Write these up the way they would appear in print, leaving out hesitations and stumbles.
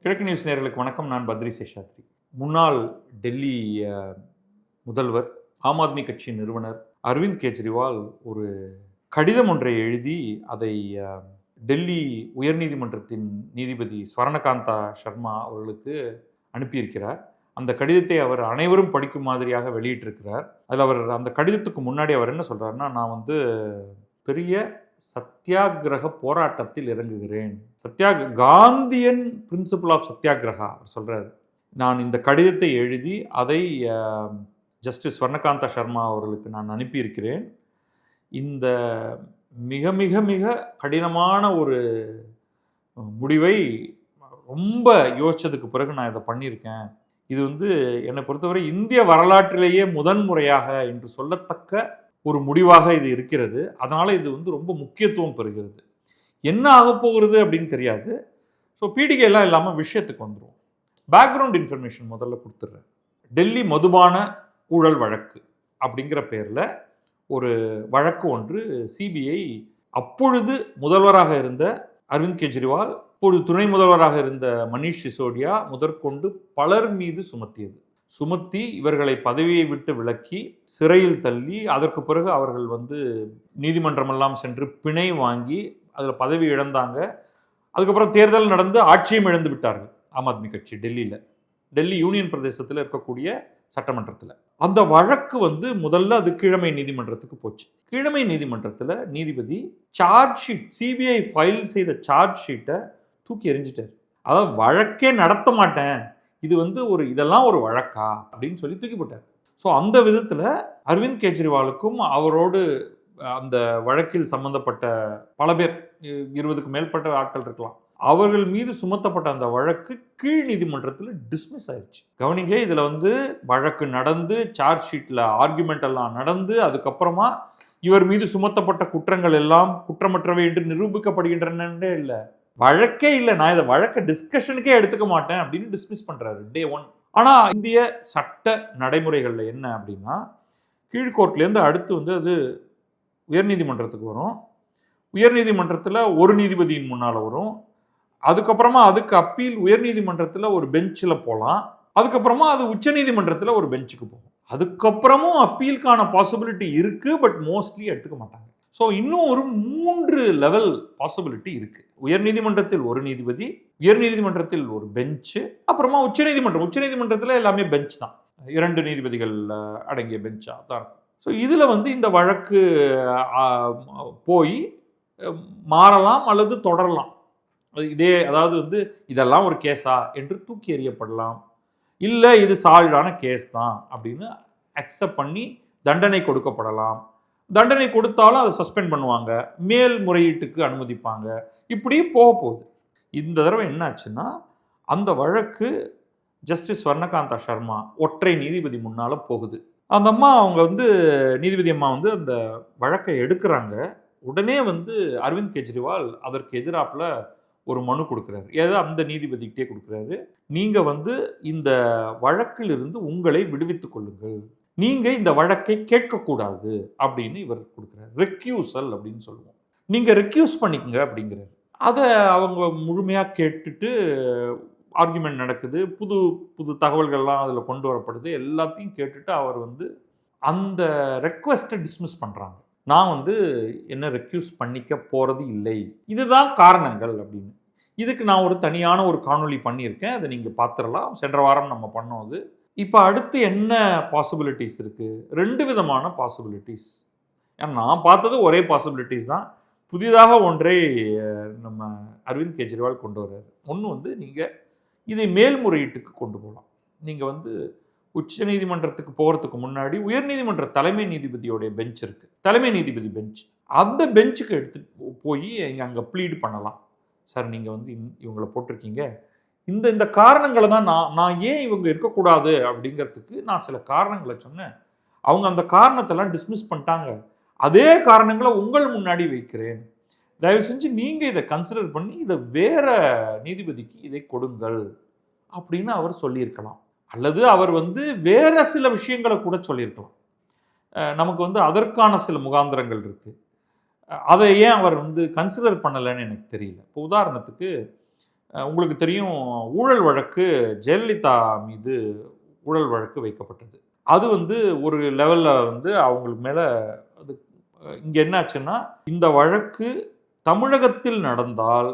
கிழக்கு நியூஸ் நேயர்களுக்கு வணக்கம். நான் பத்ரி சேஷாத்ரி. முன்னாள் டெல்லி அ, முதல்வர், ஆம் ஆத்மி கட்சியின் நிறுவனர் அரவிந்த் கெஜ்ரிவால் ஒரு கடிதம் ஒன்றை எழுதி அதை அ, டெல்லி உயர்நீதிமன்றத்தின் நீதிபதி ஸ்வர்ணகாந்தா சர்மா அவர்களுக்கு அனுப்பியிருக்கிறார். அந்த கடிதத்தை அவர் அனைவரும் படிக்கும் மாதிரியாக வெளியிட்டிருக்கிறார். அதில் அவர் அந்த கடிதத்துக்கு முன்னாடி அவர் என்ன சொல்றாருன்னா, நான் வந்து பெரிய சத்தியாகிரக போராட்டத்தில் இறங்குகிறேன். காந்தியன் பிரின்சிபல் ஆஃப் சத்தியாகிரகா அவர் சொல்றாரு. நான் இந்த கடிதத்தை எழுதி அதை ஜஸ்டிஸ் ஸ்வர்ணகாந்தா சர்மா அவர்களுக்கு நான் அனுப்பியிருக்கிறேன். இந்த மிக மிக மிக கடினமான ஒரு முடிவை ரொம்ப யோசிச்சதுக்கு பிறகு நான் இதை பண்ணியிருக்கேன். இது வந்து என்னை பொறுத்தவரை இந்திய வரலாற்றிலேயே முதன்முறையாக என்று சொல்லத்தக்க ஒரு முடிவாக இது இருக்கிறது. அதனால இது வந்து ரொம்ப முக்கியத்துவம் பெறுகிறது. என்ன ஆகப் போகிறது அப்படின்னு தெரியாது. ஸோ பீடிகை எல்லாம் இல்லாமல் விஷயத்துக்கு வந்துடும். பேக்ரவுண்ட் இன்ஃபர்மேஷன் முதல்ல கொடுத்துட்றேன். டெல்லி மதுபான ஊழல் வழக்கு அப்படிங்கிற பேரில் ஒரு வழக்கு ஒன்று சிபிஐ அப்பொழுது முதல்வராக இருந்த அரவிந்த் கெஜ்ரிவால், அப்பொழுது துணை முதல்வராக இருந்த மணீஷ் சிசோடியா முதற்கொண்டு பலர் மீது சுமத்தி இவர்களை பதவியை விட்டு விலக்கி சிறையில் தள்ளி, அதற்கு பிறகு அவர்கள் வந்து நீதிமன்றமெல்லாம் சென்று பிணை வாங்கி அதில் பதவி இழந்தாங்க. அதுக்கப்புறம் தேர்தல் நடந்து ஆட்சியும் இழந்து விட்டார்கள் ஆம் ஆத்மி கட்சி டெல்லி யூனியன் பிரதேசத்தில் இருக்கக்கூடிய சட்டமன்றத்தில். அந்த வழக்கு வந்து முதல்ல அது கீழமை நீதிமன்றத்துக்கு போச்சு. கீழமை நீதிமன்றத்தில் நீதிபதி சார்ஜ் ஷீட், சிபிஐ ஃபைல் செய்த சார்ஜ் ஷீட்டை தூக்கி எறிஞ்சிட்டார். அதாவது வழக்கே நடத்த மாட்டேன், இது வந்து இதெல்லாம் ஒரு வழக்கா அப்படின்னு சொல்லி தூக்கி போட்டார். ஸோ அந்த விதத்தில் அரவிந்த் கெஜ்ரிவாலுக்கும் அவரோடு அந்த வழக்கில் சம்பந்தப்பட்ட பல பேர், 20க்கு மேற்பட்ட ஆட்கள் இருக்கலாம், அவர்கள் மீது சுமத்தப்பட்ட அந்த வழக்கு கீழ் நீதிமன்றத்தில் டிஸ்மிஸ் ஆயிடுச்சு. கவனிங்க, இதில் வந்து வழக்கு நடந்து சார்ஜ் ஷீட்டில் ஆர்குமெண்ட் எல்லாம் நடந்து அதுக்கப்புறமா இவர் மீது சுமத்தப்பட்ட குற்றங்கள் எல்லாம் குற்றமற்றவை என்று நிரூபிக்கப்படுகின்றனே இல்லை, வழக்கே இல்லை, நான் இதை வழக்க டிஸ்கஷனுக்கே எடுத்துக்க மாட்டேன் அப்படின்னு டிஸ்மிஸ் பண்றாரு டே 1. ஆனால் இந்திய சட்ட நடைமுறைகளில் என்ன அப்படின்னா, கீழ்கோர்ட்லேருந்து அடுத்து வந்து அது உயர்நீதிமன்றத்துக்கு வரும். உயர்நீதிமன்றத்தில் ஒரு நீதிபதியின் முன்னால் வரும். அதுக்கப்புறமா அதுக்கு அப்பீல் உயர்நீதிமன்றத்தில் ஒரு பெஞ்சில் போகலாம். அதுக்கப்புறமா அது உச்சநீதிமன்றத்தில் ஒரு பெஞ்சுக்கு போகும். அதுக்கப்புறமும் அப்பீலுக்கான பாசிபிலிட்டி இருக்கு, பட் மோஸ்ட்லி எடுத்துக்க மாட்டாங்க. ஸோ இன்னும் ஒரு 3 லெவல் பாசிபிலிட்டி இருக்கு. உயர்நீதிமன்றத்தில் ஒரு நீதிபதி, உயர்நீதிமன்றத்தில் ஒரு பெஞ்சு, அப்புறமா உச்சநீதிமன்றத்தில் எல்லாமே பெஞ்ச் தான், 2 நீதிபதிகள் அடங்கிய பெஞ்சா தான் இருக்கும். ஸோ இதில் வந்து இந்த வழக்கு போய் மாறலாம் அல்லது தொடரலாம். அதாவது வந்து இதெல்லாம் ஒரு கேஸா என்று தூக்கி எறியப்படலாம். இல்லை இது சாலிடான கேஸ் தான் அப்படின்னு அக்செப்ட் பண்ணி தண்டனை கொடுக்கப்படலாம். தண்டனை கொடுத்தாலும் அதை சஸ்பெண்ட் பண்ணுவாங்க, மேல் முறையீட்டுக்கு அனுமதிப்பாங்க, இப்படி போக போகுது. இந்த தடவை என்ன ஆச்சுன்னா, அந்த வழக்கு ஜஸ்டிஸ் ஸ்வர்ணகாந்தா சர்மா ஒற்றை நீதிபதி முன்னால் போகுது. அந்த அம்மா, அவங்க வந்து நீதிபதி அம்மா வந்து அந்த வழக்கை எடுக்கிறாங்க. உடனே வந்து அரவிந்த் கெஜ்ரிவால் அதற்கு எதிராப்புல ஒரு மனு கொடுக்குறாரு. ஏதோ அந்த நீதிபதிக்கிட்டே கொடுக்குறாரு. நீங்கள் வந்து இந்த வழக்கில் இருந்து உங்களை விடுவித்துக் கொள்ளுங்கள், நீங்கள் இந்த வழக்கை கேட்கக்கூடாது அப்படின்னு இவர் கொடுக்குறாரு. ரெக்யூசல் அப்படின்னு சொல்லுவோம். நீங்கள் ரெக்யூஸ் பண்ணிக்கங்க அப்படிங்கிறாரு. அதை அவங்க முழுமையாக கேட்டுட்டு ஆர்குமெண்ட் நடக்குது, புது புது தகவல்கள்லாம் அதில் கொண்டு வரப்படுது. எல்லாத்தையும் கேட்டுட்டு அவர் வந்து அந்த ரெக்வெஸ்ட்டை டிஸ்மிஸ் பண்ணுறாங்க. நான் வந்து என்ன ரெக்யூஸ் பண்ணிக்க போகிறது இல்லை, இதுதான் காரணங்கள் அப்படின்னு. இதுக்கு நான் ஒரு தனியான ஒரு காணொளி பண்ணியிருக்கேன், அதை நீங்கள் பார்த்துடலாம். சென்ற வாரம் நம்ம பண்ணோம் அது. இப்போ அடுத்து என்ன பாசிபிலிட்டிஸ் இருக்குது? 2 விதமான பாசிபிலிட்டிஸ். ஏன்னா நான் பார்த்தது ஒரே பாசிபிலிட்டிஸ் தான். புதிதாக ஒன்றை நம்ம அரவிந்த் கெஜ்ரிவால் கொண்டு வர்றாரு. ஒன்று வந்து நீங்கள் இதை மேல்முறையீட்டுக்கு கொண்டு போகலாம். நீங்கள் வந்து உச்ச நீதிமன்றத்துக்கு போகிறதுக்கு முன்னாடி உயர்நீதிமன்ற தலைமை நீதிபதியோடைய பெஞ்ச் இருக்குது, தலைமை நீதிபதி பெஞ்ச், அந்த பெஞ்சுக்கு எடுத்துகிட்டு போய் அங்கே ப்ளீட் பண்ணலாம். சார், நீங்கள் வந்து இவங்களை போட்டிருக்கீங்க, இந்த காரணங்களை தான் நான் ஏன் இவங்க இருக்கக்கூடாது அப்படிங்கிறதுக்கு நான் சில காரணங்களை சொன்னேன், அவங்க அந்த காரணத்தெல்லாம் டிஸ்மிஸ் பண்ணிட்டாங்க, அதே காரணங்களை உங்கள் முன்னாடி வைக்கிறேன், தயவு செஞ்சு நீங்கள் இதை கன்சிடர் பண்ணி இதை வேற நீதிபதிக்கு இதை கொடுங்கள் அப்படின்னு அவர் சொல்லியிருக்கலாம். அல்லது அவர் வந்து வேற சில விஷயங்களை கூட சொல்லியிருக்கலாம். நமக்கு வந்து அதற்கான சில முகாந்திரங்கள் இருக்குது. அதை ஏன் அவர் வந்து கன்சிடர் பண்ணலைன்னு எனக்கு தெரியல. இப்போ உதாரணத்துக்கு உங்களுக்கு தெரியும், ஊழல் வழக்கு ஜெயலலிதா மீது ஊழல் வழக்கு வைக்கப்பட்டது. அது வந்து ஒரு லெவல்ல வந்து அவங்களுக்கு மேல அது இங்க என்ன ஆச்சுன்னா, இந்த வழக்கு தமிழகத்தில் நடந்தால்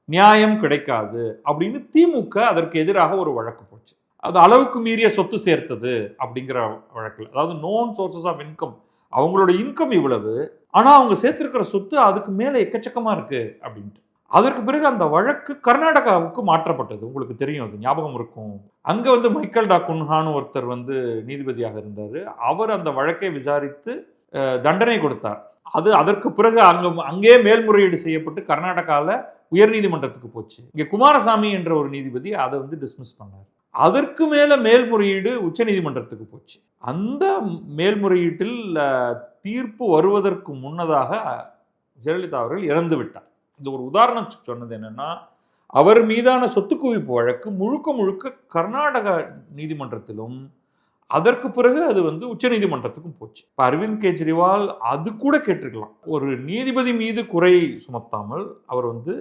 நியாயம் கிடைக்காது அப்படின்னு திமுக அதற்கு எதிராக ஒரு வழக்கு போச்சு. அது அளவுக்கு மீறிய சொத்து சேர்த்தது அப்படிங்கிற வழக்குல. அதாவது நோன் சோர்சஸ் ஆஃப் இன்கம். அவங்களோட இன்கம் இவ்வளவு. ஆனா அவங்க சேர்த்திருக்கிற சொத்து அதுக்கு மேல எக்கச்சக்கமா இருக்கு அப்படின்ட்டு. அதற்கு பிறகு அந்த வழக்கு கர்நாடகாவுக்கு மாற்றப்பட்டது. உங்களுக்கு தெரியும், அது ஞாபகம் இருக்கும். அங்க வந்து மைக்கேல் டா குன்ஹான்னு ஒருத்தர் வந்து நீதிபதியாக இருந்தாரு. அவர் அந்த வழக்கை விசாரித்து தண்டனை கொடுத்தார். அது அதற்கு பிறகு அங்கே மேல்முறையீடு செய்யப்பட்டு கர்நாடகால உயர்நீதிமன்றத்துக்கு போச்சு. இங்க குமாரசாமி என்ற ஒரு நீதிபதி அதை வந்து டிஸ்மிஸ் பண்ணார். அதற்கு மேல மேல்முறையீடு உச்சநீதிமன்றத்துக்கு போச்சு. அந்த மேல்முறையீட்டில் தீர்ப்பு வருவதற்கு முன்னதாக ஜெயலலிதா அவர்கள் இறந்து விட்டார். இது ஒரு உதாரணம் சொன்னது என்னன்னா, அவர் மீதான சொத்து குவிப்பு வழக்கு முழுக்க முழுக்க கர்நாடக நீதிமன்றத்திலும், அதற்கு பிறகு அது வந்து உச்சநீதிமன்றத்துக்கும் போச்சு. இப்போ அரவிந்த் கெஜ்ரிவால் அது கூட கேட்டிருக்கலாம். ஒரு நீதிபதி மீது குறை சுமத்தாமல் அவர் வந்து,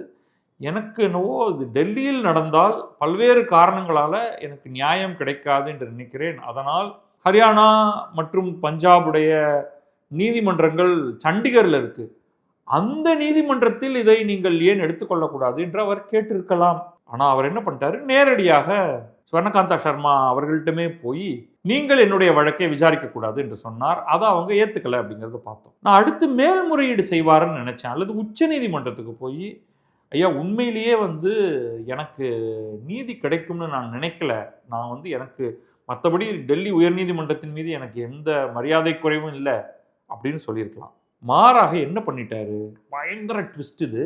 எனக்கு என்னவோ இது டெல்லியில் நடந்தால் பல்வேறு காரணங்களால எனக்கு நியாயம் கிடைக்காது என்று நினைக்கிறேன். அதனால் ஹரியானா மற்றும் பஞ்சாபுடைய நீதிமன்றங்கள் சண்டிகரில் இருக்கு. அந்த நீதிமன்றத்தில் இதை நீங்கள் ஏன் எடுத்துக்கொள்ளக்கூடாது என்று அவர் கேட்டிருக்கலாம். ஆனால் அவர் என்ன பண்ணிட்டாரு, நேரடியாக ஸ்வர்ணகாந்தா சர்மா அவர்கள்ட்டுமே போய் நீங்கள் என்னுடைய வழக்கை விசாரிக்க கூடாது என்று சொன்னார். அதை அவங்க ஏத்துக்கல அப்படிங்கறத பார்த்தோம். நான் அடுத்து மேல்முறையீடு செய்வாருன்னு நினைச்சேன், அல்லது உச்ச நீதிமன்றத்துக்கு போய், ஐயா உண்மையிலேயே வந்து எனக்கு நீதி கிடைக்கும்னு நான் நினைக்கல. நான் வந்து எனக்கு மற்றபடி டெல்லி உயர்நீதிமன்றத்தின் மீது எனக்கு எந்த மரியாதை குறைவும் இல்லை அப்படின்னு சொல்லியிருக்கலாம். மாறாக என்ன பண்ணிட்டாரு, பயங்கர ட்விஸ்ட் இது.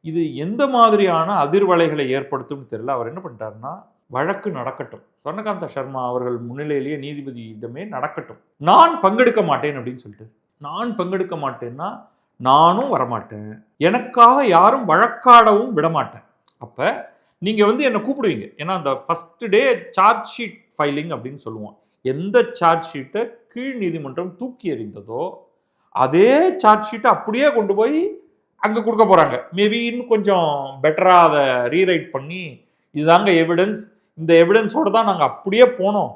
இது எந்த மாதிரியான அதிர்வலைகளை ஏற்படுத்தும்னு தெரியல. அவர் என்ன பண்ணிட்டாருன்னா, வழக்கு நடக்கட்டும், ஸ்வர்ணகாந்தா சர்மா அவர்கள் முன்னிலையிலேயே நீதிபதியிடமே நடக்கட்டும், நான் பங்கெடுக்க மாட்டேன் அப்படின்னு சொல்லிட்டு. நான் பங்கெடுக்க மாட்டேன்னா நானும் வரமாட்டேன், எனக்காக யாரும் வழக்காடவும் விடமாட்டேன். அப்ப நீங்க வந்து என்னை கூப்பிடுவீங்க. ஏன்னா அந்த first day charge sheet filing அப்படின்னு சொல்லுவோம். எந்த சார்ஜ் ஷீட்டை கீழ் நீதிமன்றம் தூக்கி எறிந்ததோ அதே சார்ஜ் ஷீட்டை அப்படியே கொண்டு போய் அங்கே கொடுக்க போகிறாங்க. மேபி இன்னும் கொஞ்சம் பெட்டராக அதை ரீரைட் பண்ணி, இதுதாங்க எவிடன்ஸ், இந்த எவிடன்ஸோடு தான் நாங்கள் அப்படியே போனோம்,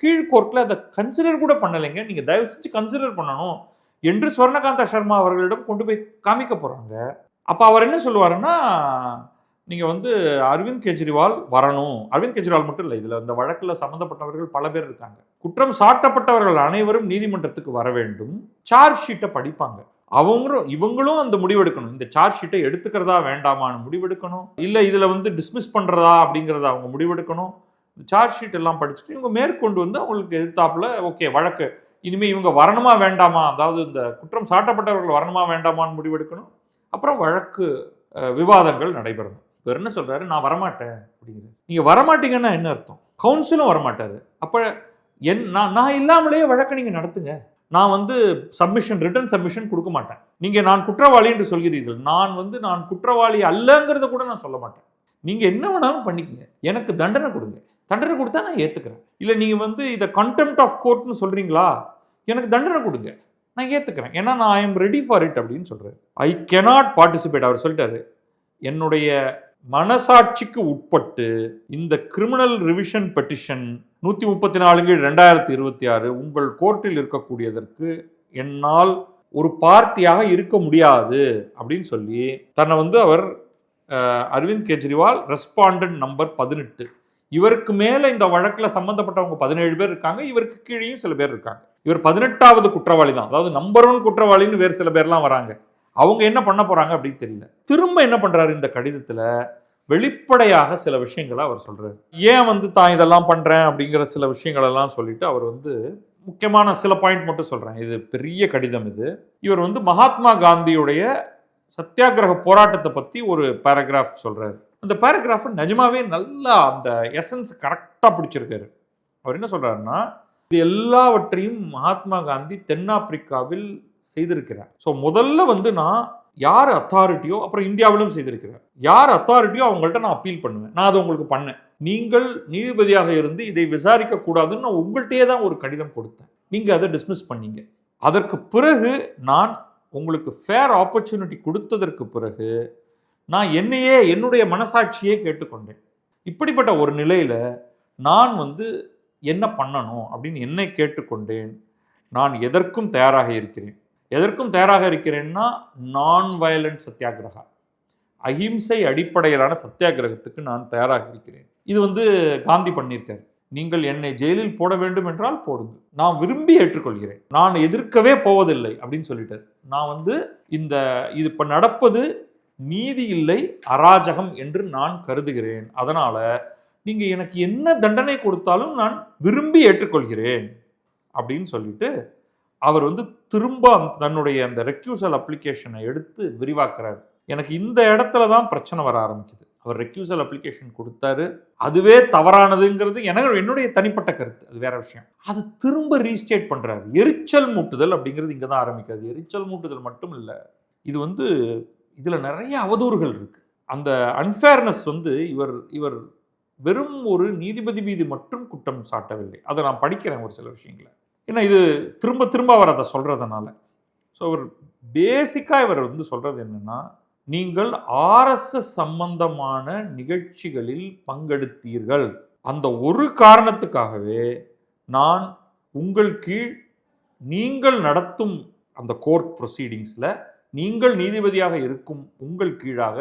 கீழ் கோர்ட்டில் அதை கன்சிடர் கூட பண்ணலைங்க, நீங்கள் தயவு செஞ்சு கன்சிடர் பண்ணணும் என்று ஸ்வர்ணகாந்தா சர்மா அவர்களிடம் கொண்டு போய் காமிக்க போகிறாங்க. அப்போ அவர் என்ன சொல்லுவாருன்னா, நீங்கள் வந்து அரவிந்த் கெஜ்ரிவால் வரணும். அரவிந்த் கெஜ்ரிவால் மட்டும் இல்லை, இதில் இந்த வழக்கில் சம்மந்தப்பட்டவர்கள் பல பேர் இருக்காங்க. குற்றம் சாட்டப்பட்டவர்கள் அனைவரும் நீதிமன்றத்துக்கு வர வேண்டும். சார்ஜ் ஷீட்டை படிப்பாங்க. இவங்களும் அந்த முடிவெடுக்கணும். இந்த சார்ஜ் ஷீட்டை எடுத்துக்கிறதா வேண்டாமான்னு முடிவெடுக்கணும். இல்லை இதில் வந்து டிஸ்மிஸ் பண்ணுறதா அப்படிங்கிறத அவங்க முடிவெடுக்கணும். இந்த சார்ஜ் ஷீட் எல்லாம் படிச்சுட்டு இவங்க மேற்கொண்டு வந்து அவங்களுக்கு எதிர்த்தாப்புல ஓகே வழக்கு இனிமேல் இவங்க வரணுமா வேண்டாமா, அதாவது இந்த குற்றம் சாட்டப்பட்டவர்கள் வரணுமா வேண்டாமான்னு முடிவெடுக்கணும். அப்புறம் வழக்கு விவாதங்கள் நடைபெறணும். இவர் என்ன சொல்றாரு, நான் வரமாட்டேன் அப்படிங்கிறது. நீங்க வரமாட்டீங்கன்னா என்ன அர்த்தம்? கவுன்சிலும் வரமாட்டாரு. அப்ப நான் இல்லாமலேயே வழக்கை நீங்க நடத்துங்க. நான் வந்து சப்மிஷன், ரிட்டன் சப்மிஷன் கொடுக்க மாட்டேன். நீங்க நான் குற்றவாளி என்று சொல்கிறீர்கள், நான் குற்றவாளி அல்லங்கிறத கூட நான் சொல்ல மாட்டேன். நீங்க என்ன வேணாலும் பண்ணிக்கங்க, எனக்கு தண்டனை கொடுங்க. தண்டனை கொடுத்தா நான் ஏத்துக்கிறேன். இல்ல நீங்க வந்து இதை கண்டெம்ட் ஆஃப் கோர்ட்னு சொல்றீங்களா, எனக்கு தண்டனை கொடுங்க, நான் ஏத்துக்கிறேன். ஏன்னா நான் I am ready for it அப்படின்னு சொல்றாரு. I cannot participate. அவர் சொல்லிட்டாரு, என்னுடைய மனசாட்சிக்கு உட்பட்டு இந்த கிரிமினல் ரிவிஷன் பெட்டிஷன் 134/2026 உங்கள் கோர்ட்டில் இருக்கக்கூடியதற்கு என்னால் ஒரு பார்ட்டியாக இருக்க முடியாது அப்படின்னு சொல்லி தன்னை வந்து அவர் அரவிந்த் கெஜ்ரிவால் ரெஸ்பாண்டன்ட் நம்பர் 18, இவருக்கு மேல இந்த வழக்கில் சம்பந்தப்பட்டவங்க 17 பேர் இருக்காங்க, இவருக்கு கீழேயும் சில பேர் இருக்காங்க. இவர் 18வது குற்றவாளி தான், அதாவது நம்பர் 1 குற்றவாளின்னு வேறு சில பேர்லாம் வராங்க. அவங்க என்ன பண்ண போறாங்க அப்படின்னு தெரியல. திரும்ப என்ன பண்றாரு, இந்த கடிதத்துல வெளிப்படையாக சில விஷயங்களை அவர் சொல்றாரு. ஏன் வந்து தான் இதெல்லாம் பண்றேன் அப்படிங்கிற சில விஷயங்கள் எல்லாம் சொல்லிட்டு அவர் வந்து முக்கியமான சில பாயிண்ட் மட்டும் சொல்றேன். இது பெரிய கடிதம். இவர் வந்து மகாத்மா காந்தியுடைய சத்தியாகிரக போராட்டத்தை பத்தி ஒரு பேராகிராஃப் சொல்றாரு. அந்த பேராகிராஃப் நிஜமாவே நல்லா அந்த எசன்ஸ் கரெக்டா பிடிச்சிருக்காரு. அவர் என்ன சொல்றாருன்னா, இது எல்லாவற்றையும் மகாத்மா காந்தி தென்னாப்பிரிக்காவில் செய்திருக்கிறார். ஸோ முதல்ல வந்து நான் யார் அத்தாரிட்டியோ, அப்புறம் இந்தியாவிலும் செய்திருக்கிறார், யார் அத்தாரிட்டியோ அவங்கள்ட்ட நான் அப்பீல் பண்ணுவேன். நான் அதை உங்களுக்கு பண்ணேன். நீங்கள் நீதிபதியாக இருந்து இதை விசாரிக்க கூடாதுன்னு நான் உங்கள்கிட்டயே தான் ஒரு கடிதம் கொடுத்தேன். நீங்க அதை டிஸ்மிஸ் பண்ணீங்க. அதற்கு பிறகு நான் உங்களுக்கு ஃபேர் ஆப்பர்ச்சுனிட்டி கொடுத்ததற்கு பிறகு நான் என்னையே, என்னுடைய மனசாட்சியே கேட்டுக்கொண்டேன். இப்படிப்பட்ட ஒரு நிலையில நான் என்ன பண்ணணும் அப்படின்னு என்னை கேட்டுக்கொண்டேன். நான் எதற்கும் தயாராக இருக்கிறேன். எதற்கும் தயாராக இருக்கிறேன்னா, நான் வயலண்ட் சத்தியாகிரகா, அஹிம்சை அடிப்படையிலான சத்தியாகிரகத்துக்கு நான் தயாராக இருக்கிறேன். இது காந்தி பண்ணியிருக்காரு. நீங்கள் என்னை ஜெயிலில் போட வேண்டும் என்றால் போடுங்க, நான் விரும்பி ஏற்றுக்கொள்கிறேன், நான் எதிர்க்கவே போவதில்லை அப்படின்னு சொல்லிட்டார். நான் இது இப்ப நடப்பது நீதி இல்லை, அராஜகம் என்று நான் கருதுகிறேன். அதனால நீங்க எனக்கு என்ன தண்டனை கொடுத்தாலும் நான் விரும்பி ஏற்றுக்கொள்கிறேன் அப்படின்னு சொல்லிட்டு அவர் திரும்ப தன்னுடைய அந்த ரெக்யூசல் அப்ளிகேஷனை எடுத்து விரிவாக்குறாரு. எனக்கு இந்த இடத்துல தான் பிரச்சனை வர ஆரம்பிக்குது. அவர் ரெக்யூசல் அப்ளிகேஷன் கொடுத்தாரு, அதுவே தவறானதுங்கிறது என்னுடைய தனிப்பட்ட கருத்து, அது வேற விஷயம். அது திரும்ப ரீஸ்டேட் பண்றாரு. எரிச்சல் மூட்டுதல் அப்படிங்கிறது இங்க தான் ஆரம்பிக்காது. எரிச்சல் மூட்டுதல் மட்டும் இல்லை, இது இதுல நிறைய அவதூறுகள் இருக்கு. அந்த அன்ஃபேர்னஸ் இவர் வெறும் ஒரு நீதிபதி மீது மட்டும் குற்றம் சாட்டவில்லை. அதை நான் படிக்கிறேன் ஒரு சில விஷயங்களை. ஏன்னா இது திரும்ப திரும்ப அவர் அதை சொல்றதுனால. ஸோ அவர் பேசிக்கா இவர் சொல்றது என்னன்னா, நீங்கள் RSS சம்பந்தமான நிகழ்ச்சிகளில் பங்கெடுத்தீர்கள், அந்த ஒரு காரணத்துக்காகவே நான் உங்கள் கீழ் நீங்கள் நடத்தும் அந்த கோர்ட் ப்ரொசீடிங்ஸ்ல நீங்கள் நீதிபதியாக இருக்கும் உங்கள் கீழாக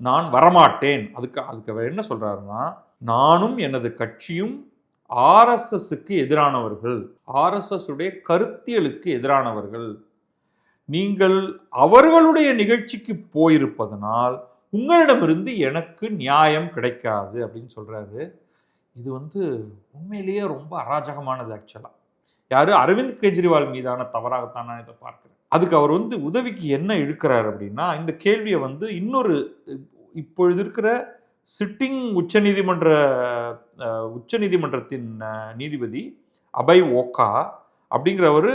நான் வரமாட்டேன். அதுக்கு அவர் என்ன சொல்றாருன்னா, நானும் எனது கட்சியும் RSSக்கு எதிரானவர்கள், RSS உடைய கருத்தியலுக்கு எதிரானவர்கள். நீங்கள் அவர்களுடைய நிகழ்ச்சிக்கு போயிருப்பதனால் உங்களிடமிருந்து எனக்கு நியாயம் கிடைக்காது அப்படின்னு சொல்றாரு. இது உண்மையிலேயே ரொம்ப அராஜகமானது. ஆக்சுவலா யாரு, அரவிந்த் கெஜ்ரிவால் மீதான தவறாகத்தான் நான் இதை பார்க்கிறேன். அதுக்கு அவர் உதவிக்கு என்ன இழுக்கிறார் அப்படின்னா, இந்த கேள்வியை இன்னொரு இப்பொழுது இருக்கிற சிட்டிங் உச்சநீதிமன்றத்தின் நீதிபதி அபய் ஓகா அப்படிங்கிறவர்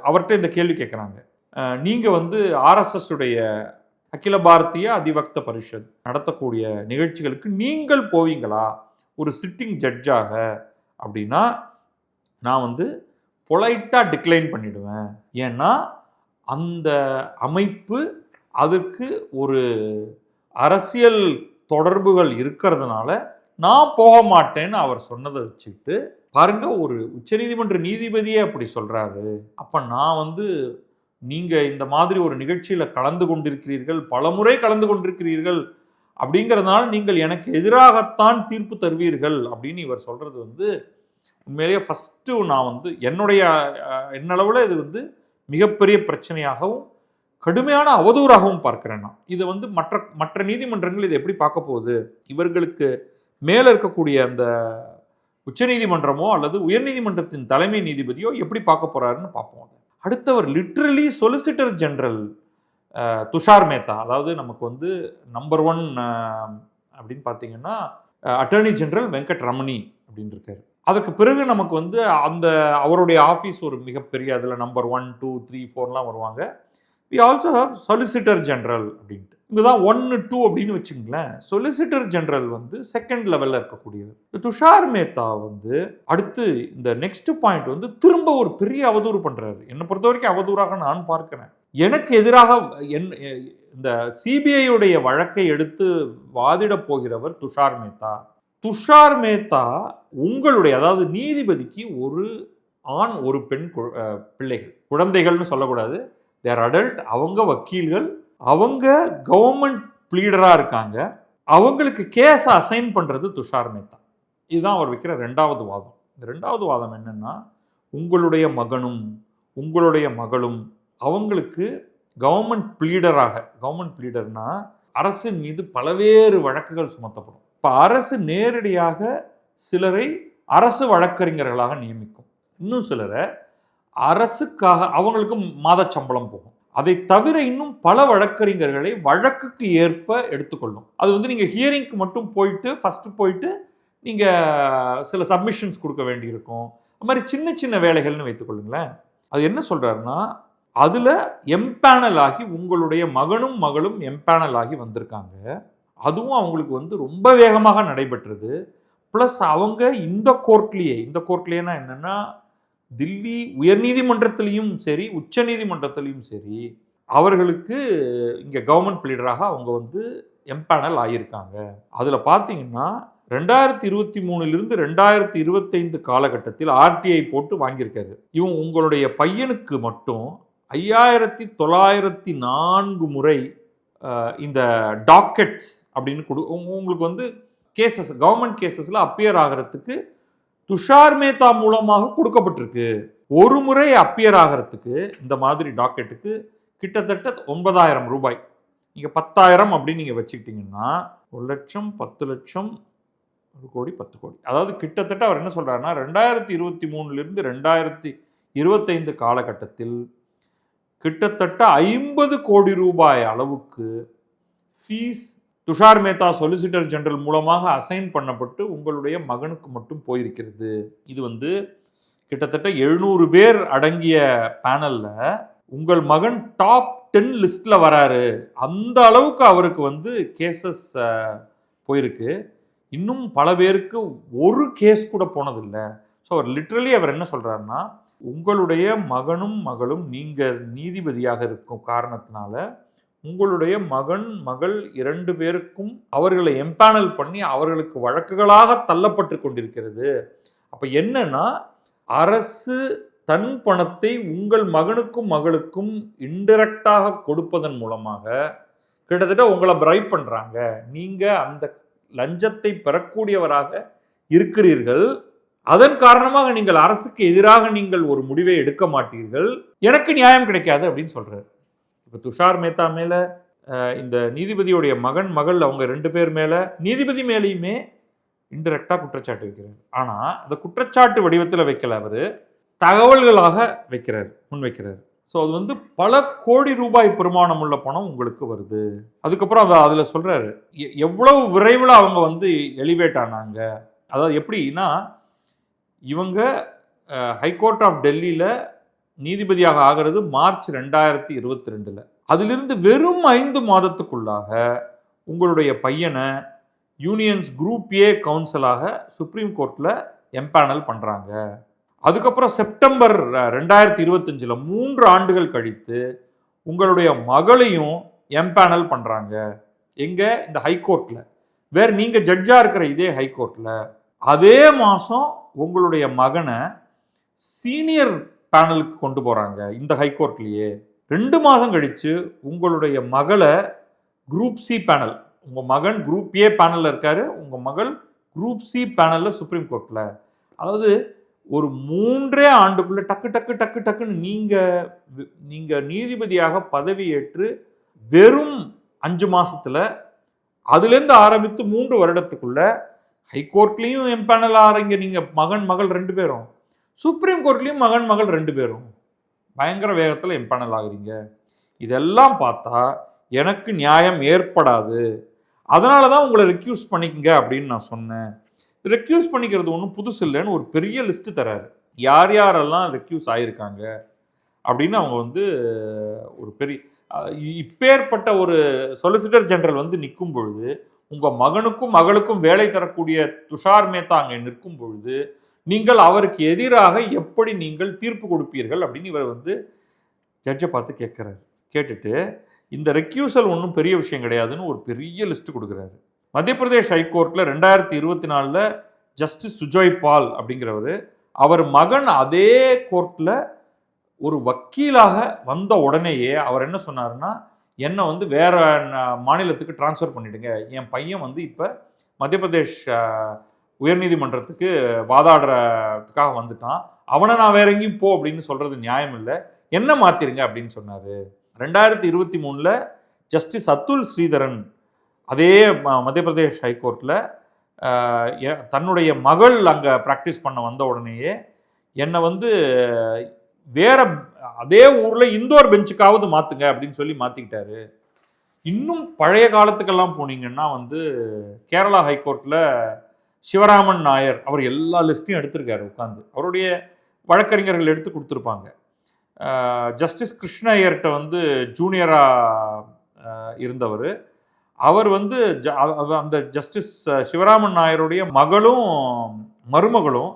அவர்கிட்ட இந்த கேள்வி கேட்குறாங்க. நீங்க RSS உடைய அகில பாரதிய அதிவக்த பரிஷத் நடத்தக்கூடிய நிகழ்ச்சிகளுக்கு நீங்கள் போவீங்களா ஒரு சிட்டிங் ஜட்ஜாக அப்படின்னா, நான் பொலைட்டா டிக்ளைன் பண்ணிடுவேன். ஏன்னா அந்த அமைப்பு அதற்கு ஒரு அரசியல் தொடர்புகள் இருக்கிறதுனால நான் போக மாட்டேன்னு அவர் சொன்னதை வச்சுக்கிட்டு பாருங்க, ஒரு உச்சநீதிமன்ற நீதிபதியே அப்படி சொல்றாரு. அப்ப நான் நீங்க இந்த மாதிரி ஒரு நிகழ்ச்சியில கலந்து கொண்டிருக்கிறீர்கள், பலமுறை கலந்து கொண்டிருக்கிறீர்கள், அப்படிங்கிறதுனால நீங்கள் எனக்கு எதிராகத்தான் தீர்ப்பு தருவீர்கள் அப்படின்னு இவர் சொல்றது உண்மையிலேயே ஃபர்ஸ்ட் நான் என்னளவில் இது மிகப்பெரிய பிரச்சனையாகவும் கடுமையான அவதூறாகவும் பார்க்கிறேன். நான் இது மற்ற நீதிமன்றங்கள் இதை எப்படி பார்க்க போகுது, இவர்களுக்கு மேல இருக்கக்கூடிய அந்த உச்சநீதிமன்றமோ அல்லது உயர்நீதிமன்றத்தின் தலைமை நீதிபதியோ எப்படி பார்க்க போறாருன்னு பார்ப்போம். அடுத்தவர் literally solicitor general Tushar Mehta, அதாவது நமக்கு நம்பர் 1 அப்படின்னு பார்த்தீங்கன்னா அட்டர்னி ஜெனரல் வெங்கட் ரமணி அப்படின்னு இருக்காரு. அதுக்கு பிறகு நமக்கு அந்த அவருடைய ஆஃபீஸ் ஒரு மிகப்பெரிய, அதில் நம்பர் 1, 2, 3, 4லாம் வருவாங்க. We also have solicitor general அப்படின்ட்டு. இங்கதான் 1, 2 அப்படின்னு வச்சுங்களேன். சொலிசிட்டர் ஜெனரல் செகண்ட் லெவல்ல இருக்கக்கூடியவர். துஷார் மேத்தா அடுத்து இந்த நெக்ஸ்ட் பாயிண்ட் திரும்ப ஒரு பெரிய அவதூறு பண்றாரு. என்னை பொறுத்த வரைக்கும் அவதூறாக நான் பார்க்கிறேன். எனக்கு எதிராக இந்த சிபிஐ உடைய வழக்கை எடுத்து வாதிட போகிறவர் துஷார் மேத்தா. துஷார் மேத்தா உங்களுடைய, அதாவது நீதிபதிக்கு ஒரு ஆண் ஒரு பெண் பிள்ளைகள், குழந்தைகள்னு சொல்லக்கூடாது, தேர் அடல்ட், அவங்க வக்கீல்கள், அவங்க கவர்மெண்ட் ப்ளீடராக இருக்காங்க, அவங்களுக்கு கேஸ் அசைன் பண்ணுறது துஷார் மேத்தா. இதுதான் அவர் வைக்கிற 2வது வாதம். இந்த 2வது வாதம் என்னன்னா, உங்களுடைய மகனும் உங்களுடைய மகளும் அவங்களுக்கு கவர்மெண்ட் ப்ளீடராக, கவர்மெண்ட் ப்ளீடர்னா அரசின் மீது பலவேறு வழக்குகள் சுமத்தப்படும். இப்போ அரசு நேரடியாக சிலரை அரசு வழக்கறிஞர்களாக நியமிக்கும், இன்னும் சிலரை அரசுக்காக அவங்களுக்கு மாத சம்பளம் போகும். அதை தவிர இன்னும் பல வழக்கறிஞர்களை வழக்குக்கு ஏற்ப எடுத்துக்கொள்ளும். அது நீங்க ஹியரிங்க்கு மட்டும் ஃபர்ஸ்ட் போயிட்டு நீங்க சில சப்மிஷன்ஸ் கொடுக்க வேண்டியிருக்கும். அது மாதிரி சின்ன சின்ன வேலைகள்னு வைத்துக்கொள்ளுங்களேன். அது என்ன சொல்றாருன்னா, அதுல எம்பேனல் ஆகி உங்களுடைய மகனும் மகளும் எம்பேனல் ஆகி வந்திருக்காங்க. அதுவும் அவங்களுக்கு ரொம்ப வேகமாக நடைபெற்றது. பிளஸ் அவங்க இந்த கோர்ட்லயேனா என்னன்னா, தில்லி உயர்நீதிமன்றத்திலையும் சரி உச்ச நீதிமன்றத்திலையும் சரி அவர்களுக்கு இங்கே கவர்மெண்ட் ப்ளீடராக அவங்க எம்பேனல் ஆகியிருக்காங்க. அதில் பார்த்தீங்கன்னா 2023 2025 காலகட்டத்தில் ஆர்டிஐ போட்டு வாங்கியிருக்காரு. இவன் உங்களுடைய பையனுக்கு மட்டும் 5904 முறை இந்த டாக்கெட்ஸ் அப்படின்னு உங்களுக்கு வந்து கேசஸ், கவர்மெண்ட் கேசஸ்ல அப்பியர் ஆகிறதுக்கு துஷார் மேத்தா மூலமாக கொடுக்கப்பட்டிருக்கு. ஒரு முறை அப்பியர் ஆகிறதுக்கு இந்த மாதிரி டாக்கெட்டுக்கு கிட்டத்தட்ட 9000 ரூபாய். நீங்கள் 10,000 அப்படின்னு நீங்கள் வச்சுக்கிட்டீங்கன்னா 1 லட்சம் 10 லட்சம் 1 கோடி 10 கோடி. அதாவது கிட்டத்தட்ட அவர் என்ன சொல்றாருன்னா 2023 2025 காலகட்டத்தில் கிட்டத்தட்ட 50 கோடி ரூபாய் அளவுக்கு fees Tushar Mehta solicitor general மூலமாக அசைன் பண்ணப்பட்டு உங்களுடைய மகனுக்கு மட்டும் போயிருக்கிறது. இது வந்து கிட்டத்தட்ட 700 பேர் அடங்கிய பேனல்ல உங்கள் மகன் டாப் 10 லிஸ்ட்ல வராரு. அந்த அளவுக்கு அவருக்கு வந்து கேசஸ் போயிருக்கு. இன்னும் பல பேருக்கு ஒரு கேஸ் கூட போனதில்லை. ஸோ அவர் லிட்ரலி அவர் என்ன சொல்றாருன்னா, உங்களுடைய மகனும் மகளும் நீங்க நீதிபதியாக இருக்கும் காரணத்தினால உங்களுடைய மகன் மகள் 2 பேருக்கும் அவர்களை எம்பேனல் பண்ணி அவர்களுக்கு வழக்குகளாக தள்ளப்பட்டு கொண்டிருக்கிறது. அப்ப என்னன்னா, அரசு தன் பணத்தை உங்கள் மகனுக்கும் மகளுக்கும் இன்டைரக்டாக கொடுப்பதன் மூலமாக கிட்டத்தட்ட உங்களை பிரைப் பண்றாங்க. நீங்க அந்த லஞ்சத்தை பெறக்கூடியவராக இருக்கிறீர்கள். அதன் காரணமாக நீங்கள் அரசுக்கு எதிராக நீங்கள் ஒரு முடிவை எடுக்க மாட்டீர்கள். எனக்கு நியாயம் கிடைக்காது அப்படின்னு சொல்றாரு. இப்போ துஷார் மேத்தா மேல இந்த நீதிபதியுடைய மகன் மகள் அவங்க 2 பேர் மேல நீதிபதி மேலேயுமே இன்டைரக்டா குற்றச்சாட்டு வைக்கிறார். ஆனா அந்த குற்றச்சாட்டு வடிவத்தில் வைக்கல, அவரு தகவல்களாக முன்வைக்கிறார். ஸோ அது வந்து பல கோடி ரூபாய் பெருமானம் உள்ள பணம் உங்களுக்கு வருது. அதுக்கப்புறம் அதில் சொல்றாரு எவ்வளவு விரைவில் அவங்க வந்து எலிவேட் ஆனாங்க. அதாவது எப்படின்னா, இவங்க ஹைகோர்ட் ஆஃப் டெல்லியில் நீதிபதியாக ஆகிறது மார்ச் 2022. அதிலிருந்து வெறும் 5 மாதத்துக்குள்ளாக உங்களுடைய பையனை யூனியன்ஸ் குரூப் ஏ கவுன்சிலாக சுப்ரீம் கோர்ட்டில் எம்பேனல் பண்ணுறாங்க. அதுக்கப்புறம் செப்டம்பர் 2025 3 ஆண்டுகள் கழித்து உங்களுடைய மகளையும் எம்பேனல் பண்ணுறாங்க. எங்கே? இந்த ஹைகோர்ட்டில். வேறு நீங்கள் ஜட்ஜாக இருக்கிற இதே ஹைகோர்ட்டில் அதே மாதம் உங்களுடைய மகனை சீனியர் பேனலுக்கு கொண்டு போகிறாங்க. இந்த ஹைகோர்ட்லேயே 2 மாதம் கழித்து உங்களுடைய மகளை குரூப் சி பேனல், உங்கள் மகன் குரூப் ஏ பேனலில் இருக்காரு, உங்கள் மகள் குரூப் சி பேனலில் சுப்ரீம் கோர்ட்டில். அதாவது ஒரு 3 ஆண்டுக்குள்ளே டக்கு டக்கு டக்கு டக்குன்னு நீங்கள் நீதிபதியாக பதவியேற்று வெறும் 5 மாதத்தில் அதுலேருந்து ஆரம்பித்து 3 வருடத்துக்குள்ள ஹைகோர்ட்லேயும் எம்பேனல் ஆகிறீங்க. நீங்கள் மகன் மகள் 2 பேரும், சுப்ரீம் கோர்ட்லேயும் மகன் மகள் 2 பேரும் பயங்கர வேகத்தில் எம்பேனல் ஆகுறீங்க. இதெல்லாம் பார்த்தா எனக்கு நியாயம் ஏற்படாது. அதனால தான் உங்களை ரெக்யூஸ் பண்ணிக்கங்க அப்படின்னு நான் சொன்னேன். ரெக்யூஸ் பண்ணிக்கிறது ஒன்றும் புதுசு இல்லைன்னு ஒரு பெரிய லிஸ்ட்டு தராரு. யார் யாரெல்லாம் ரெக்யூஸ் ஆகியிருக்காங்க அப்படின்னு அவங்க வந்து ஒரு பெரிய இப்பேற்பட்ட ஒரு சொலிசிட்டர் ஜெனரல் வந்து நிற்கும் பொழுது, உங்கள் மகனுக்கும் மகளுக்கும் வேலை தரக்கூடிய துஷார் மேத்தா அங்கே நிற்கும் பொழுது நீங்கள் அவருக்கு எதிராக எப்படி நீங்கள் தீர்ப்பு கொடுப்பீர்கள் அப்படின்னு இவர் வந்து ஜட்ஜை பார்த்து கேட்குறாரு. கேட்டுட்டு இந்த ரெக்யூசல் ஒன்றும் பெரிய விஷயம் கிடையாதுன்னு ஒரு பெரிய லிஸ்ட் கொடுக்குறாரு. மத்திய பிரதேஷ் ஹைகோர்ட்டில் 2024 ஜஸ்டிஸ் சுஜாய் பால் அப்படிங்கிறவர், அவர் மகன் அதே கோர்ட்டில் ஒரு வக்கீலாக வந்த உடனேயே அவர் என்ன சொன்னார்னா, என்னை வந்து வேற மாநிலத்துக்கு டிரான்ஸ்ஃபர் பண்ணிடுங்க, என் பையன் வந்து இப்போ மத்திய பிரதேஷ் உயர்நீதிமன்றத்துக்கு வாதாடுறதுக்காக வந்துட்டான், அவனை நான் வேற எங்கேயும் போ அப்படின்னு சொல்றது நியாயம் இல்லை, என்ன மாத்திருங்க அப்படின்னு சொன்னார். 2023 ஜஸ்டிஸ் அதுல் ஸ்ரீதரன் அதே மத்திய பிரதேஷ் ஹைகோர்ட்டில் தன்னுடைய மகள் அங்கே ப்ராக்டிஸ் பண்ண வந்த உடனேயே என்னை வந்து வேற அதே ஊரில் இந்தோர் பெஞ்சுக்காவது மாற்றுங்க அப்படின்னு சொல்லி மாற்றிக்கிட்டாரு. இன்னும் பழைய காலத்துக்கெல்லாம் போனீங்கன்னா வந்து கேரளா ஹைகோர்ட்டில் சிவராமன் நாயர் அவர் எல்லா லிஸ்ட்டையும் எடுத்திருக்காரு உட்காந்து, அவருடைய வழக்கறிஞர்கள் எடுத்து கொடுத்துருப்பாங்க. ஜஸ்டிஸ் கிருஷ்ண ஐயர்கிட்ட வந்து ஜூனியராக இருந்தவர், அவர் வந்து அந்த ஜஸ்டிஸ் சிவராமன் நாயருடைய மகளும் மருமகளும்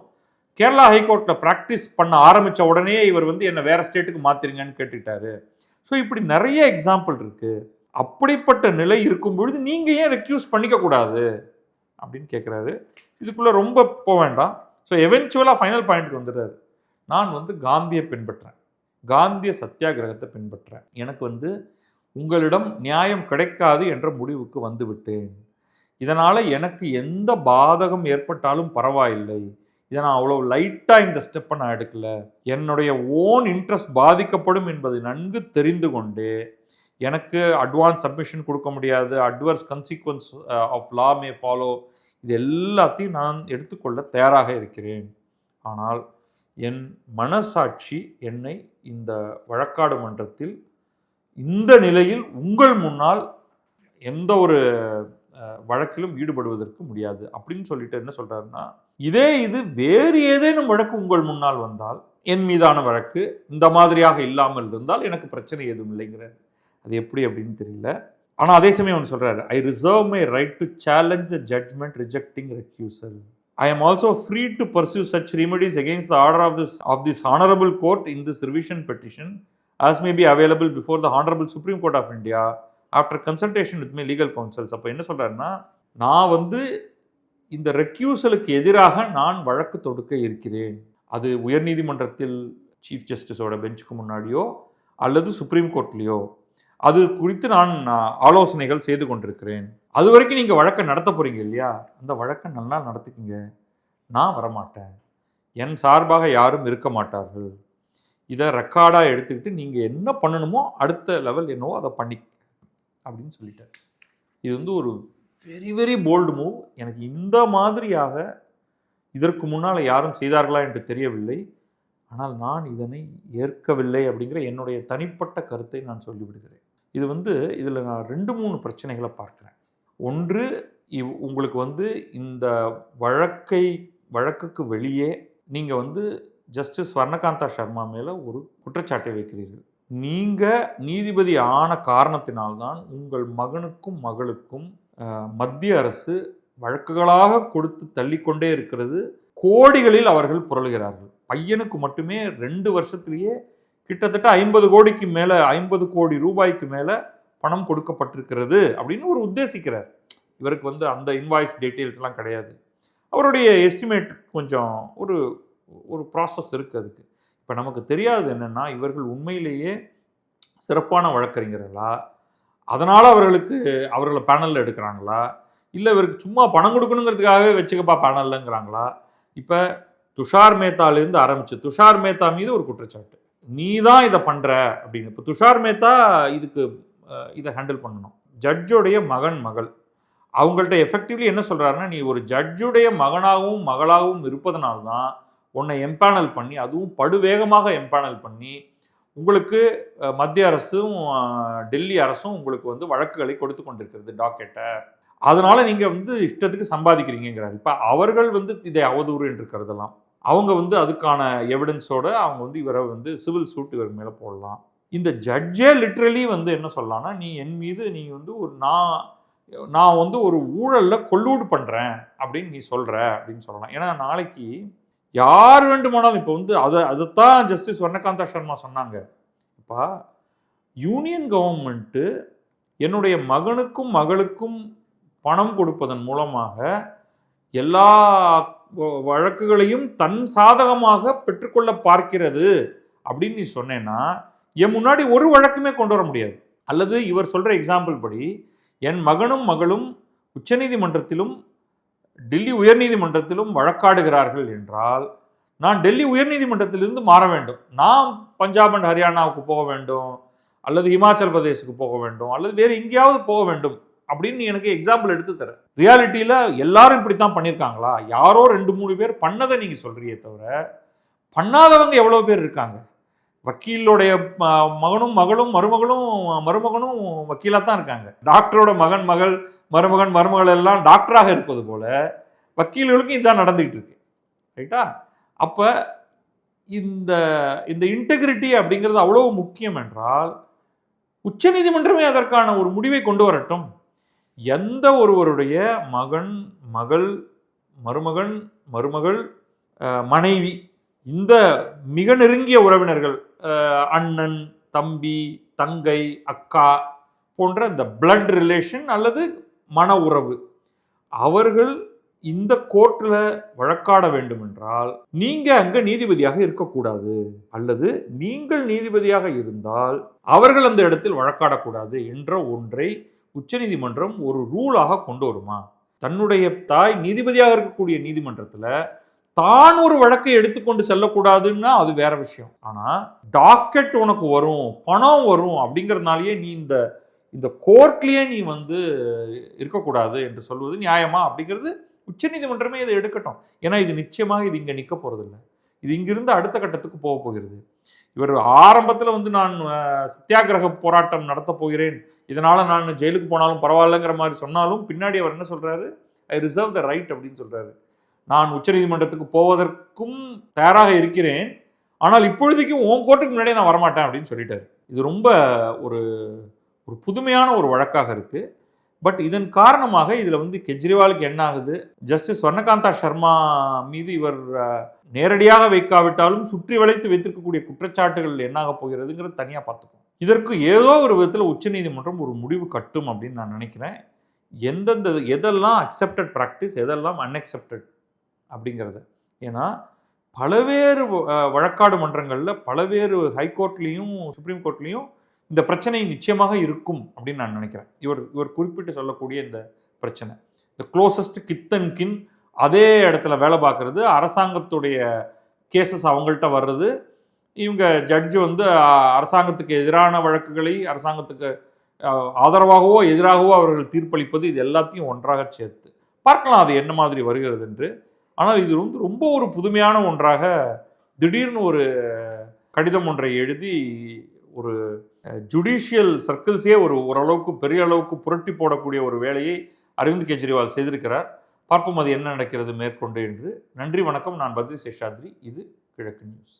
கேரளா ஹைகோர்ட்டில் ப்ராக்டிஸ் பண்ண ஆரம்பித்த உடனே இவர் வந்து என்னை வேறு ஸ்டேட்டுக்கு மாற்றிருங்கன்னு கேட்டுக்கிட்டாரு. ஸோ இப்படி நிறைய எக்ஸாம்பிள் இருக்குது. அப்படிப்பட்ட நிலை இருக்கும் பொழுது நீங்க ஏன் ரெக்யூஸ் பண்ணிக்க கூடாது அப்படின்னு கேட்குறாரு. இதுக்குள்ள ரொம்ப போக வேண்டாம். ஸோ எவென்ச்சுவலாக ஃபைனல் பாயிண்ட்க்கு வந்துடுறாரு. நான் காந்தியை பின்பற்றேன், காந்திய சத்தியாகிரகத்தை பின்பற்றேன். எனக்கு உங்களிடம் நியாயம் கிடைக்காது என்ற முடிவுக்கு வந்து விட்டேன். இதனால் எனக்கு எந்த பாதகம் ஏற்பட்டாலும் பரவாயில்லை. இதை நான் அவ்வளோ லைட்டாக இந்த ஸ்டெப்பை நான் எடுக்கல. என்னுடைய ஓன் இன்ட்ரெஸ்ட் பாதிக்கப்படும் என்பதை நன்கு தெரிந்து கொண்டு எனக்கு அட்வான்ஸ் சப்மிஷன் கொடுக்க முடியாது, adverse consequences of law may follow, இது எல்லாத்தையும் நான் எடுத்துக்கொள்ள தயாராக இருக்கிறேன். ஆனால் என் மனசாட்சி என்னை இந்த வழக்காடு மன்றத்தில் இந்த நிலையில் உங்கள் முன்னால் எந்த ஒரு வழக்கிலும் ஈடுபடுவதற்கு முடியாது அப்படின்னு சொல்லிட்டு என்ன சொல்றாருன்னா, இது வேறு ஏதேனும் வழக்கு உங்கள் முன்னால் வந்தால், என் மீதான வழக்கு இந்த மாதிரியாக இல்லாமல் இருந்தால் எனக்கு பிரச்சனை எதுவும் இல்லைங்கிறார். அது எப்படி அப்படின்னு தெரியல. ஆனால் அதே சமயம் ஒன்று சொல்றாரு, I reserve my right to challenge a judgment rejecting recusal. I am also free to pursue such remedies against the order of this honorable court in this revision petition as may be available before the Honorable Supreme Court of India after consultation with my legal counsels. அப்போ என்ன சொல்றாருன்னா, நான் இந்த ரெக்யூசலுக்கு எதிராக நான் வழக்கு தொடுக்க இருக்கிறேன். அது உயர்நீதிமன்றத்தில் சீஃப் ஜஸ்டிஸோட பெஞ்சுக்கு முன்னாடியோ அல்லது சுப்ரீம் கோர்ட்லேயோ அது குறித்து நான் ஆலோசனைகள் செய்து கொண்டிருக்கிறேன். அது வரைக்கும் நீங்கள் வழக்கை நடத்த போகிறீங்க இல்லையா, அந்த வழக்கை நல்லா நடத்திக்கிங்க. நான் வரமாட்டேன், என் சார்பாக யாரும் இருக்க மாட்டார்கள். இதை ரெக்கார்டாக எடுத்துக்கிட்டு நீங்கள் என்ன பண்ணணுமோ அடுத்த லெவல் என்னவோ அதை பண்ணி அப்படின்னு சொல்லிட்டார். இது ஒரு வெரி வெரி போல்டு மூவ். எனக்கு இந்த மாதிரியாக இதற்கு முன்னால் யாரும் செய்தார்களா என்று தெரியவில்லை. ஆனால் நான் இதனை ஏற்கவில்லை அப்படிங்கிற என்னுடைய தனிப்பட்ட கருத்தை நான் சொல்லிவிடுகிறேன். இதில் நான் 2-3 பிரச்சனைகளை பார்க்குறேன். ஒன்று, உங்களுக்கு இந்த வழக்குக்கு வெளியே நீங்கள் ஜஸ்டிஸ் வர்ணகாந்தா சர்மா மேலே ஒரு குற்றச்சாட்டை வைக்கிறீர்கள். நீங்கள் நீதிபதி ஆன காரணத்தினால்தான் உங்கள் மகனுக்கும் மகளுக்கும் மத்திய அரசு வழக்குகளாக கொடுத்து தள்ளிக்கொண்டே இருக்கிறது. கோடிகளில் அவர்கள் புரளுகிறார்கள். பையனுக்கு மட்டுமே 2 வருஷத்திலேயே கிட்டத்தட்ட 50 கோடிக்கு மேலே, 50 கோடி ரூபாய்க்கு மேலே பணம் கொடுக்கப்பட்டிருக்கிறது அப்படின்னு ஒரு உத்தேசிக்கிறார். இவருக்கு அந்த இன்வாய்ஸ் டீட்டெயில்ஸ்லாம் கிடையாது. அவருடைய எஸ்டிமேட் கொஞ்சம் ஒரு ப்ராசஸ் இருக்குது அதுக்கு. இப்போ நமக்கு தெரியாது என்னென்னா, இவர்கள் உண்மையிலேயே சிறப்பான வழக்கறிஞர்களா, அதனால் அவர்களை பேனலில் எடுக்கிறாங்களா, இல்லை இவருக்கு சும்மா பணம் கொடுக்கணுங்கிறதுக்காகவே வச்சுக்கப்பா பேனல்லங்கிறாங்களா. இப்போ துஷார் மேத்தாலேருந்து ஆரம்பிச்சு துஷார் மேத்தா மீது ஒரு குற்றச்சாட்டு, நீ தான் இதை பண்ணுற அப்படின்னு. இப்போ துஷார் மேத்தா இதை ஹேண்டில் பண்ணணும். ஜட்ஜுடைய மகள் அவங்கள்ட்ட எஃபெக்டிவ்லி என்ன சொல்கிறாருன்னா, நீ ஒரு ஜட்ஜுடைய மகனாகவும் மகளாகவும் இருப்பதனால்தான் உன்னை எம்பேனல் பண்ணி, அதுவும் படுவேகமாக எம்பேனல் பண்ணி, உங்களுக்கு மத்திய அரசும் டெல்லி அரசும் உங்களுக்கு வழக்குகளை கொடுத்து கொண்டிருக்கிறது டாக்கெட்டை. அதனால நீங்கள் இஷ்டத்துக்கு சம்பாதிக்கிறீங்கிறார். இப்போ அவர்கள் இதை அவதூறு என்று கருதலாம். அவங்க அதுக்கான எவிடன்ஸோட அவங்க இவரை சிவில் சூட் இவர் மேலே போடலாம். இந்த ஜட்ஜே லிட்ரலி என்ன சொல்லலாம்னா, நீ என் மீது நீ ஒரு நான் ஒரு ஊழலில் கொல்லூடு பண்ணுறேன் அப்படின்னு நீ சொல்கிற அப்படின்னு சொல்லலாம். ஏன்னா நாளைக்கு யார் வேண்டுமானாலும் இப்போ அதைத்தான் ஜஸ்டிஸ் வர்ணகாந்தா சர்மா சொன்னாங்க. இப்போ யூனியன் கவர்மெண்ட்டு என்னுடைய மகனுக்கும் மகளுக்கும் பணம் கொடுப்பதன் மூலமாக எல்லா வழக்குகளையும் தன் சாதகமாக பெற்றுக்கொள்ள பார்க்கிறது அப்படின்னு நீ சொன்னேன்னா, என் முன்னாடி ஒரு வழக்குமே கொண்டு வர முடியாது. அல்லது இவர் சொல்கிற எக்ஸாம்பிள் படி என் மகனும் மகளும் உச்சநீதிமன்றத்திலும் டெல்லி உயர்நீதிமன்றத்திலும் வழக்காடுகிறார்கள் என்றால், நான் டெல்லி உயர்நீதிமன்றத்திலிருந்து மாற வேண்டும். நான் பஞ்சாப் அண்ட் ஹரியானாவுக்கு போக வேண்டும், அல்லது இமாச்சல் பிரதேசுக்கு போக வேண்டும், அல்லது வேறு எங்கேயாவது போக வேண்டும் அப்படின்னு எனக்கு எக்ஸாம்பிள் எடுத்து தர. ரியாலிட்டியில் எல்லாரும் இப்படித்தான் பண்ணியிருக்காங்களா? யாரோ 2-3 பேர் பண்ணதை நீங்கள் சொல்கிறியே தவிர, பண்ணாதவங்க எவ்வளோ பேர் இருக்காங்க? வக்கீலோடைய மகனும் மகளும் மருமகனும் வக்கீலாக தான் இருக்காங்க. டாக்டரோட மருமகள் எல்லாம் டாக்டராக இருப்பது போல வக்கீல்களுக்கும் இதான் நடந்துகிட்டு இருக்கு. ரைட்டா? அப்போ இந்த இன்டெகிரிட்டி அப்படிங்கிறது அவ்வளவு முக்கியம் என்றால், உச்சநீதிமன்றமே அதற்கான ஒரு முடிவை கொண்டு வரட்டும். எந்த ஒருவருடைய மகன், மகள், மருமகள், மனைவி, இந்த மிக நெருங்கிய உறவினர்கள், அண்ணன், தம்பி, தங்கை, அக்கா போன்ற இந்த பிளட் ரிலேஷன் அல்லது மன உறவு, அவர்கள் இந்த கோர்ட்டில் வழக்காட வேண்டும் என்றால் நீங்க அங்க நீதிபதியாக இருக்கக்கூடாது, அல்லது நீங்கள் நீதிபதியாக இருந்தால் அவர்கள் அந்த இடத்தில் வழக்காடக்கூடாது என்ற ஒன்றை உச்சநீதிமன்றம் ஒரு ரூலாக கொண்டு வருமா? தன்னுடைய தாய் நீதிபதியாக இருக்கக்கூடிய நீதிமன்றத்தில் தான் ஒரு வழக்கை எடுத்துக்கொண்டு செல்லக்கூடாதுன்னா அது வேற விஷயம். ஆனா டாக்கெட் உனக்கு வரும், பணம் வரும் அப்படிங்கிறதுனாலயே நீ இந்த கோர்ட்லயே நீ இருக்கக்கூடாது என்று சொல்வது நியாயமா அப்படிங்கிறது உச்சநீதிமன்றமே இதை எடுக்கட்டும். ஏன்னா இது நிச்சயமாக இது இங்க நிற்க போறதில்லை. இது இங்கிருந்து அடுத்த கட்டத்துக்கு போக போகிறது. இவர் ஆரம்பத்தில் நான் சத்தியாகிரக போராட்டம் நடத்த போகிறேன், இதனால நான் ஜெயிலுக்கு போனாலும் பரவாயில்லங்கிற மாதிரி சொன்னாலும் பின்னாடி அவர் என்ன சொல்றாரு, ஐ ரிசர்வ் த ரைட் அப்படின்னு சொல்றாரு. நான் உச்சநீதிமன்றத்துக்கு போவதற்கும் தயாராக இருக்கிறேன், ஆனால் இப்பொழுதைக்கும் உன் கோர்ட்டுக்கு முன்னாடியே நான் வரமாட்டேன் அப்படின்னு சொல்லிட்டாரு. இது ரொம்ப ஒரு ஒரு புதுமையான ஒரு வழக்காக இருக்கு. பட் இதன் காரணமாக இதில் கெஜ்ரிவாலுக்கு என்ன ஆகுது, ஜஸ்டிஸ் ஸ்வர்ணகாந்தா சர்மா மீது இவர் நேரடியாக வைக்காவிட்டாலும் சுற்றி வளைத்து வைத்திருக்கக்கூடிய குற்றச்சாட்டுகள் என்னாக போகிறதுங்கிறது தனியாக பார்த்துக்கணும். இதற்கு ஏதோ ஒரு விதத்தில் உச்சநீதிமன்றம் ஒரு முடிவு கட்டும் அப்படின்னு நான் நினைக்கிறேன். எதெல்லாம் அக்செப்டட் ப்ராக்டிஸ், எதெல்லாம் அன்அக்செப்டட் அப்படிங்கிறத. ஏன்னா பலவேறு வழக்காடு மன்றங்களில் பலவேறு ஹைகோர்ட்லேயும் சுப்ரீம் கோர்ட்லேயும் இந்த பிரச்சனை நிச்சயமாக இருக்கும் அப்படின்னு நான் நினைக்கிறேன். இவர் குறிப்பிட்டு சொல்லக்கூடிய இந்த பிரச்சனை, இந்த க்ளோசஸ்ட் கித் அண்ட் கின் அதே இடத்துல வேலை பார்க்கறது, அரசாங்கத்துடைய கேசஸ் அவங்கள்ட்ட வர்றது, இவங்க ஜட்ஜு அரசாங்கத்துக்கு எதிரான வழக்குகளை அரசாங்கத்துக்கு ஆதரவாகவோ எதிராகவோ அவர்கள் தீர்ப்பளிப்பது, இது எல்லாத்தையும் ஒன்றாக சேர்த்து பார்க்கலாம் அது என்ன மாதிரி வருகிறது என்று. ஆனால் இது ரொம்ப ஒரு புதுமையான ஒன்றாக திடீர்னு ஒரு கடிதம் ஒன்றை எழுதி ஒரு ஜுடிஷியல் சர்க்கிள்ஸே ஓரளவுக்கு பெரிய அளவுக்கு புரட்டி போடக்கூடிய ஒரு வேலையை அரவிந்த் கெஜ்ரிவால் செய்திருக்கிறார். பார்ப்போம் அது என்ன நடக்கிறது மேற்கொண்டு என்று. நன்றி, வணக்கம். நான் பத்ரி சேஷாத்ரி. இது கிழக்கு நியூஸ்.